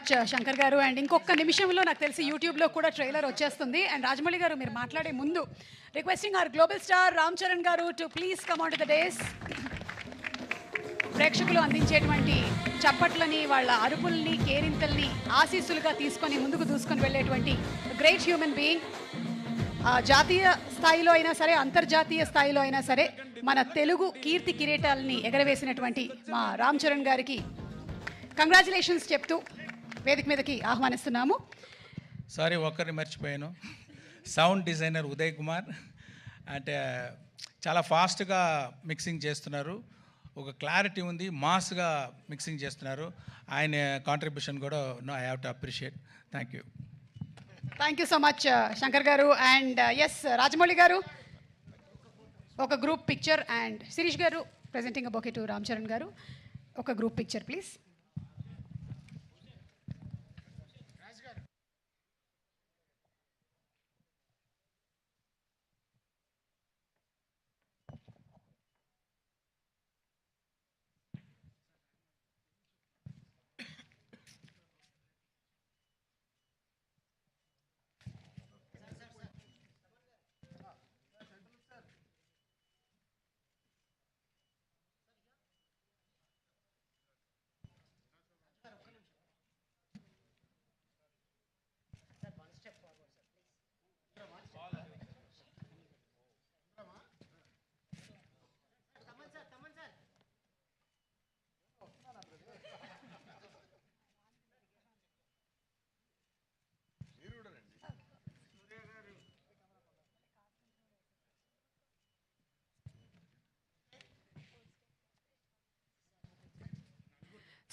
Much Shankar గారు. And ఇంకొక నిమిషంలో నాకు తెలిసి యూట్యూబ్లో కూడా ట్రైలర్ వచ్చేస్తుంది. అండ్ రాజమౌళి గారు మీరు మాట్లాడే ముందు requesting our global star Ram Charan గారు to please come on to the dais. ప్రేక్షకులు అందించేటువంటి చప్పట్లని, వాళ్ళ అరుపుల్ని, కేరింతల్ని ఆశీస్సులుగా తీసుకొని ముందుకు దూసుకొని వెళ్ళేటువంటి గ్రేట్ హ్యూమన్ బీయింగ్. జాతీయ స్థాయిలో అయినా సరే, అంతర్జాతీయ స్థాయిలో అయినా సరే మన తెలుగు కీర్తి కిరీటాలని ఎగరవేసినటువంటి మా రామ్ చరణ్ గారికి కంగ్రాచులేషన్స్ చెప్తూ వేదిక మీదకి ఆహ్వానిస్తున్నాము. సారీ, ఒక్కరిని మర్చిపోయాను. Sound designer Uday Kumar. అంటే చాలా ఫాస్ట్గా మిక్సింగ్ చేస్తున్నారు, ఒక క్లారిటీ ఉంది, మాస్గా మిక్సింగ్ చేస్తున్నారు. ఆయన కాంట్రిబ్యూషన్ కూడా I have to appreciate. Thank you. Thank you so much Shankar గారు. అండ్ ఎస్ రాజమౌళి గారు ఒక గ్రూప్ పిక్చర్, అండ్ శిరీష్ గారు presenting a bouquet to Ram Charan గారు. ఒక group picture please.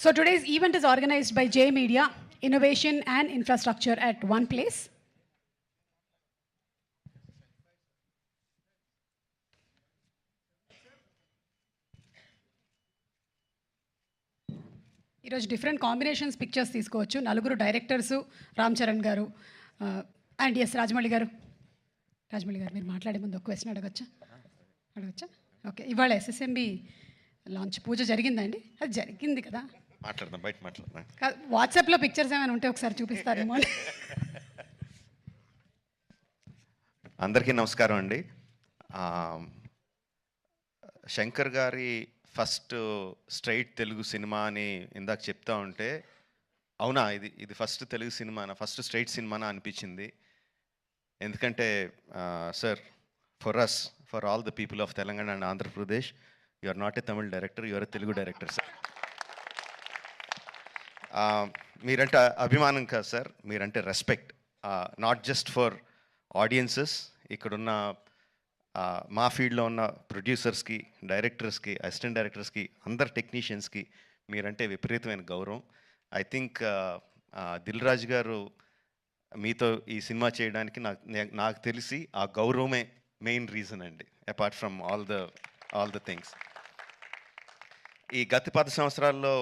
So today's event is organized by J Media, Innovation and Infrastructure at one place. ఈరోజు different combinations pictures తీసుకోవచ్చు. నలుగురు directors, Ram Charan గారు అండ్ ఎస్ రాజమౌళి గారు. రాజమౌళి గారు మీరు మాట్లాడే ముందు ఒక క్వశ్చన్ అడగచ్చా? ఓకే, ఇవాళ SSMB లాంచ్ పూజ జరిగిందండి? అది జరిగింది కదా, మాట్లాడదాం, బయట మాట్లాడదాం. వాట్సాప్లో పిక్చర్స్ ఏమైనా ఉంటే ఒకసారి చూపిస్తారేమో. అందరికీ నమస్కారం అండి. శంకర్ గారి ఫస్ట్ స్ట్రైట్ తెలుగు సినిమా అని ఇందాక చెప్తా ఉంటే, అవునా ఇది ఫస్ట్ తెలుగు సినిమానా, ఫస్ట్ స్ట్రైట్ సినిమానా అనిపించింది. ఎందుకంటే sir, for all the people of Telangana and Andhra Pradesh, you are not a Tamil director, you are a Telugu director sir. మీరంటే అభిమానం కాదు సార్, మీరంటే respect. Not just for audiences, ఇక్కడున్న మా ఫీల్డ్లో ఉన్న ప్రొడ్యూసర్స్కి, డైరెక్టర్స్కి, అసిస్టెంట్ డైరెక్టర్స్కి, అందరు టెక్నీషియన్స్కి మీరంటే విపరీతమైన గౌరవం. ఐ థింక్ దిల్ రాజు గారు మీతో ఈ సినిమా చేయడానికి నాకు తెలిసి ఆ గౌరవమే మెయిన్ రీజన్ అండి, apart from all the things. ఈ గత 10 సంవత్సరాల్లో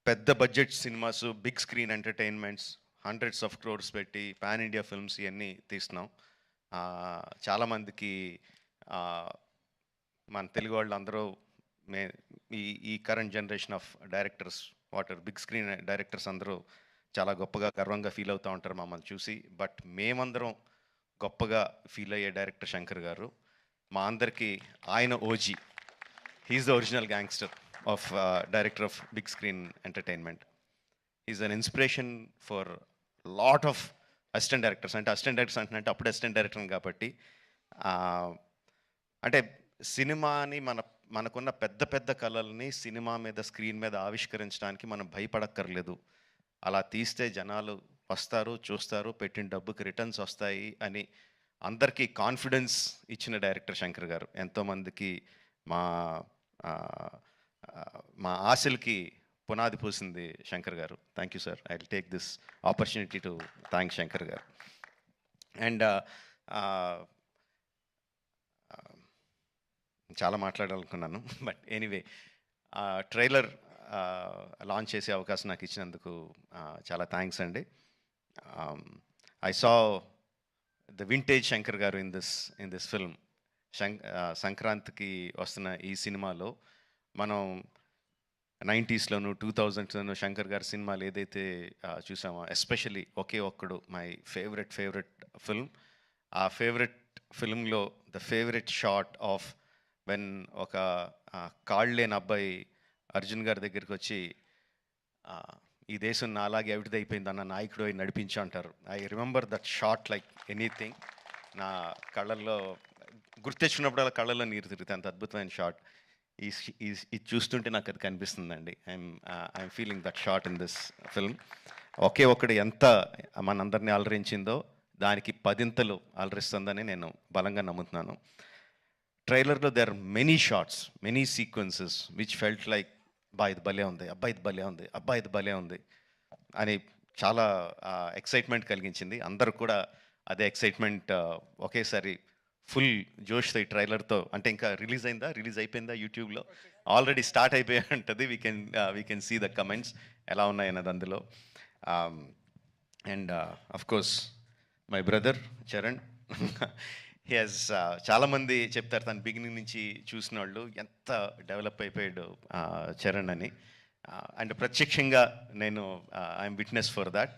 పెద్ద budget cinemas, big screen entertainments, hundreds of crores పెట్టి పాన్ ఇండియా ఫిల్మ్స్ ఇవన్నీ తీస్తున్నాం. చాలామందికి మన తెలుగు వాళ్ళు అందరూ ఈ current generation of directors, big screen directors అందరూ చాలా గొప్పగా, గర్వంగా ఫీల్ అవుతూ ఉంటారు మమ్మల్ని చూసి. బట్ మేమందరం గొప్పగా ఫీల్ అయ్యే డైరెక్టర్ శంకర్ గారు. మా అందరికీ ఆయన OG. He's the original gangster of director of big screen entertainment. He's an inspiration for lot of assistant directors. అంటే అసిస్టెంట్ డైరెక్టర్స్ అంటే అప్పుడు అసిస్టెంట్ డైరెక్టర్ కాబట్టి, అంటే సినిమాని మనకున్న పెద్ద కళల్ని సినిమా మీద, స్క్రీన్ మీద ఆవిష్కరించడానికి మనం భయపడక్కర్లేదు. అలా తీస్తే జనాలు వస్తారు, చూస్తారు, పెట్టిన డబ్బుకి రిటర్న్స్ వస్తాయి అని అందరికీ కాన్ఫిడెన్స్ ఇచ్చిన డైరెక్టర్ శంకర్ గారు. ఎంతోమందికి మా ఆశలకి పునాది పోసింది శంకర్ గారు. Thank you sir. I will take this opportunity to thank Shankar గారు. అండ్ చాలా మాట్లాడాలనుకున్నాను, బట్ ఎనీవే, ట్రైలర్ లాంచ్ చేసే అవకాశం నాకు ఇచ్చినందుకు చాలా థ్యాంక్స్ అండి. I saw the vintage Shankar గారు ఇన్ దిస్ ఫిల్మ్. సంక్రాంతికి వస్తున్న ఈ సినిమాలో మనం 90స్లోను 2000స్లోను శంకర్ గారి సినిమాలు ఏదైతే చూసామో, especially Oke Okkadu my favourite film. ఆ ఫేవరెట్ ఫిల్మ్లో the favourite shot of when ఒక కాళ్ళు లేని అబ్బాయి అర్జున్ గారి దగ్గరికి వచ్చి ఈ దేశం నా అలాగే అవిటిది అయిపోయింది అన్న నాయకుడు అయి నడిపించు అంటారు. I remember that shot like anything. నా కళ్ళల్లో గుర్తెచ్చినప్పుడు కళ్ళల్లో నీరు తిరుగుతాయి, అంత అద్భుతమైన షాట్. ఇది చూస్తుంటే నాకు అది కనిపిస్తుందండి. I'm feeling that shot in this film. Oke Okkadu ఎంత మనందరినీ అలరించిందో దానికి 10 అలరిస్తుందని నేను బలంగా నమ్ముతున్నాను. ట్రైలర్లో there are many shots, many sequences which felt like ఇది భలే ఉంది, ఇది భలే ఉంది, ఇది భలే ఉంది అని చాలా ఎక్సైట్మెంట్ కలిగించింది. అందరూ కూడా అదే ఎక్సైట్మెంట్ ఒకేసారి ఫుల్ జోష్తో ఈ ట్రైలర్తో, అంటే ఇంకా రిలీజ్ అయిపోయిందా యూట్యూబ్లో? ఆల్రెడీ స్టార్ట్ అయిపోయి ఉంటుంది. We can see the comments ఎలా ఉన్నాయన్నది అందులో. And of course my brother Charan, he has చాలామంది చెప్తారు తను బిగినింగ్ నుంచి చూసిన వాళ్ళు ఎంత డెవలప్ అయిపోయాడు చరణ్ అని. అండ్ ప్రత్యక్షంగా నేను ఐఎమ్ విట్నెస్ ఫర్ దాట్.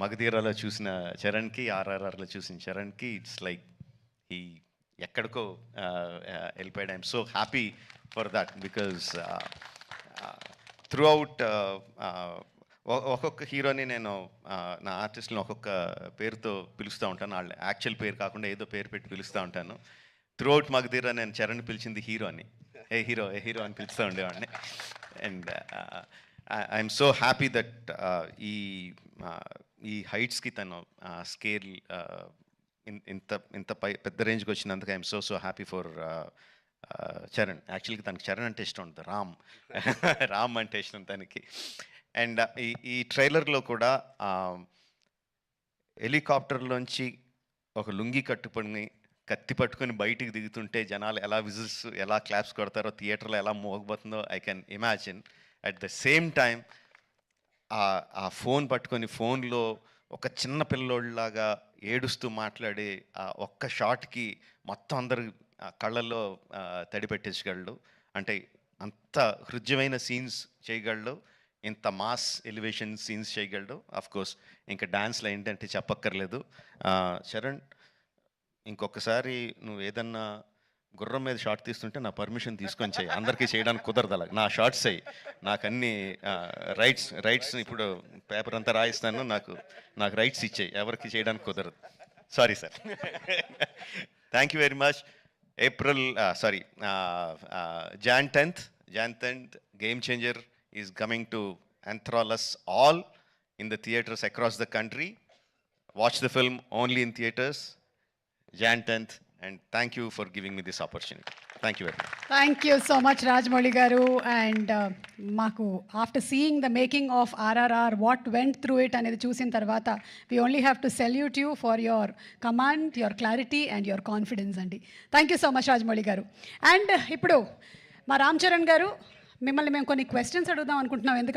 మగధీరాలో చూసిన చరణ్కి, ఆర్ఆర్ఆర్లో చూసిన చరణ్కి ఇట్స్ లైక్ ఈ ఎక్కడికో వెళ్ళిపోయాడు. I'm so happy for that because through out ఒక్కొక్క హీరోని నేను నా ఆర్టిస్ట్ని ఒక్కొక్క పేరుతో పిలుస్తూ ఉంటాను. వాళ్ళ యాక్చువల్ పేరు కాకుండా ఏదో పేరు పెట్టి పిలుస్తూ ఉంటాను. త్రూ అవుట్ మగధీరా నేను చరణ్ పిలిచింది హీరో అని, ఏ హీరో అని పిలుస్తూ ఉండేవాడిని. And I'm so happy that ఈ హైట్స్కి తను స్కేల్ ఇంత పెద్ద రేంజ్కి వచ్చినందుకు I'm so happy for Charan. యాక్చువల్గా తనకి చరణ్ అంటే ఇష్టం ఉంటుంది, రామ్ అంటే ఇష్టం తనకి. అండ్ ఈ ట్రైలర్లో కూడా హెలికాప్టర్లోంచి ఒక లుంగి కట్టుకొని కత్తి పట్టుకొని బయటికి దిగుతుంటే జనాలు ఎలా విజిల్స్, ఎలా క్లాప్స్ కొడతారో, థియేటర్లో ఎలా మోగబోతుందో I can imagine. At the same time ఆ ఫోన్ పట్టుకొని ఫోన్లో ఒక చిన్న పిల్లోళ్ళలాగా ఏడుస్తూ మాట్లాడే ఆ ఒక్క షాట్కి మొత్తం అందరు కళ్ళల్లో తడి పెట్టేసగలడు. అంటే అంత హృద్యమైన సీన్స్ చేయగలడు, ఇంత మాస్ ఎలివేషన్ సీన్స్ చేయగలడు. ఆఫ్ కోర్స్ ఇంకా డాన్స్లో ఏంటంటే చెప్పక్కర్లేదు. చరణ్, ఇంకొకసారి నువ్వు ఏదన్నా గుర్రం మీద షార్ట్ తీస్తుంటే నా పర్మిషన్ తీసుకొని చేయి. అందరికీ చేయడానికి కుదరదు అలా. నా షార్ట్స్ అయ్యి నాకు అన్ని రైట్స్ ఇప్పుడు పేపర్ అంతా రాయిస్తాను, నాకు రైట్స్ ఇచ్చేయి, ఎవరికి చేయడానికి కుదరదు. Sorry sir. Thank you very much. Jan 10th, Game Changer is coming to enthrall us all in the theatres across the country. Watch the film only in theatres, Jan 10th, and thank you for giving me this opportunity. Thank you very much. Thank you so much, Rajmouli garu. And maku after seeing the making of RRR, what went through it anedi chusin tarvata, we only have to salute you for your command, your clarity and your confidence andi. Thank you so much, Rajmouli garu. And ippudu మా రామ్ చరణ్ గారు, మిమ్మల్ని మేము కొన్ని questions అడుగుదాం అనుకుంటున్నాం. ఎందుకంటే